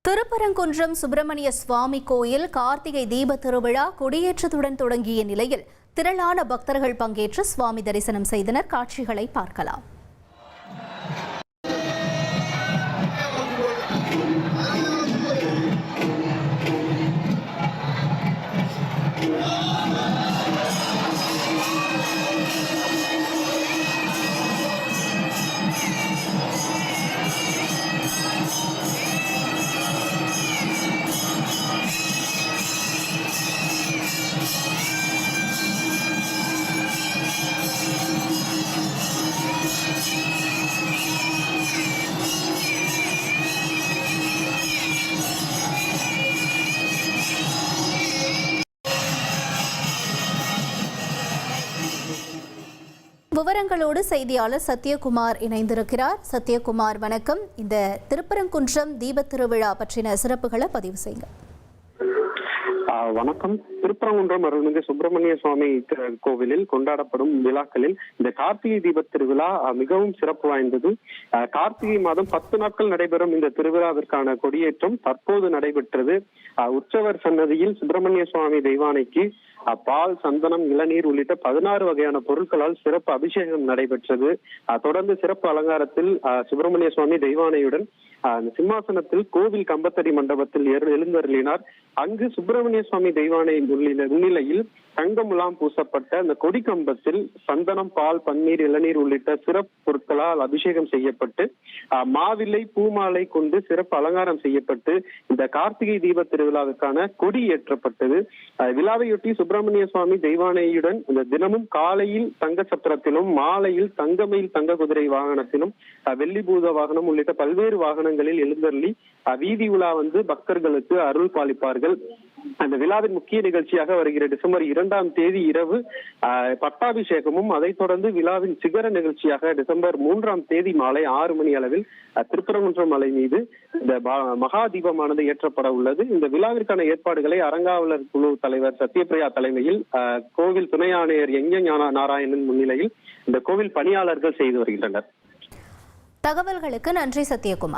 திருப்பரங்குன்றம் சுப்பிரமணிய சுவாமி கோயில் கார்த்திகை தீப திருவிழா கொடியேற்றத்துடன் தொடங்கிய நிலையில் திரளான பக்தர்கள் பங்கேற்று சுவாமி தரிசனம் செய்தனர். காட்சிகளை பார்க்கலாம். விவரங்களோடு செய்தியாளர் சத்யகுமார் இணைந்திருக்கிறார். சத்யகுமார், வணக்கம். இந்த திருப்பரங்குன்றம் தீப திருவிழா பற்றின சிறப்புகளை பதிவு செய்யுங்க. வணக்கம். திருப்பரங்குன்றம் அருள்மிகு சுப்பிரமணிய சுவாமி கோவிலில் கொண்டாடப்படும் விழாக்களில் இந்த கார்த்திகை தீப திருவிழா மிகவும் சிறப்பு வாய்ந்தது. கார்த்திகை மாதம் 10 நாட்கள் நடைபெறும் இந்த திருவிழாவிற்கான கொடியேற்றம் தற்போது நடைபெற்றது. உற்சவர் சன்னதியில் சுப்பிரமணிய சுவாமி தெய்வானைக்கு பால், சந்தனம், இளநீர் உள்ளிட்ட 16 வகையான பொருட்களால் சிறப்பு அபிஷேகம் நடைபெற்றது. தொடர்ந்து சிறப்பு அலங்காரத்தில் சுப்பிரமணிய சுவாமி தெய்வானையுடன் சிம்மாசனத்தில் கோவில் கம்பத்தடி மண்டபத்தில் எழுந்தருளினார். அங்கு சுப்பிரமணிய சுவாமி தெய்வானை முன்னிலையில் தங்க முலாம் பூசப்பட்ட அந்த கொடி கம்பத்தில் சந்தனம், பால், பன்னீர், இளநீர் உள்ளிட்ட சிறப்பு பொருட்களால் அபிஷேகம் செய்யப்பட்டு மாவிலை, பூமாலை கொண்டு சிறப்பு அலங்காரம் செய்யப்பட்டு இந்த கார்த்திகை தீப திருவிழாவுக்கான கொடி ஏற்றப்பட்டது. விழாவையொட்டி சுப்பிரமணிய சுவாமி தெய்வானையுடன் இந்த தினமும் காலையில் தங்க சத்திரத்திலும், மாலையில் தங்கமயில் தங்க குதிரை வாகனத்திலும், வெள்ளி பூத வாகனம் உள்ளிட்ட பல்வேறு வாகனங்களில் எழுந்தருளி வீதி உலா வந்து பக்தர்களுக்கு அருள் பாலிப்பார்கள். அந்த விழாவின் முக்கிய நிகழ்ச்சியாக வருகிற டிசம்பர் 2ஆம் தேதி இரவு பட்டாபிஷேகமும், அதைத் தொடர்ந்து விழாவின் சிகர நிகழ்ச்சியாக டிசம்பர் 3ஆம் தேதி மாலை 6 மணி அளவில் திருப்பரங்குன்றம் மலை மீது இந்த மகா தீபமானது ஏற்றப்பட உள்ளது. இந்த விழாவிற்கான ஏற்பாடுகளை அறங்காவலர் குழு தலைவர் சத்யபிரியா தலைமையில் கோவில் துணை ஆணையர் நாராயணன் முன்னிலையில் இந்த கோவில் பணியாளர்கள் செய்து வருகின்றனர். தகவல்களுக்கு நன்றி சத்யகுமார்.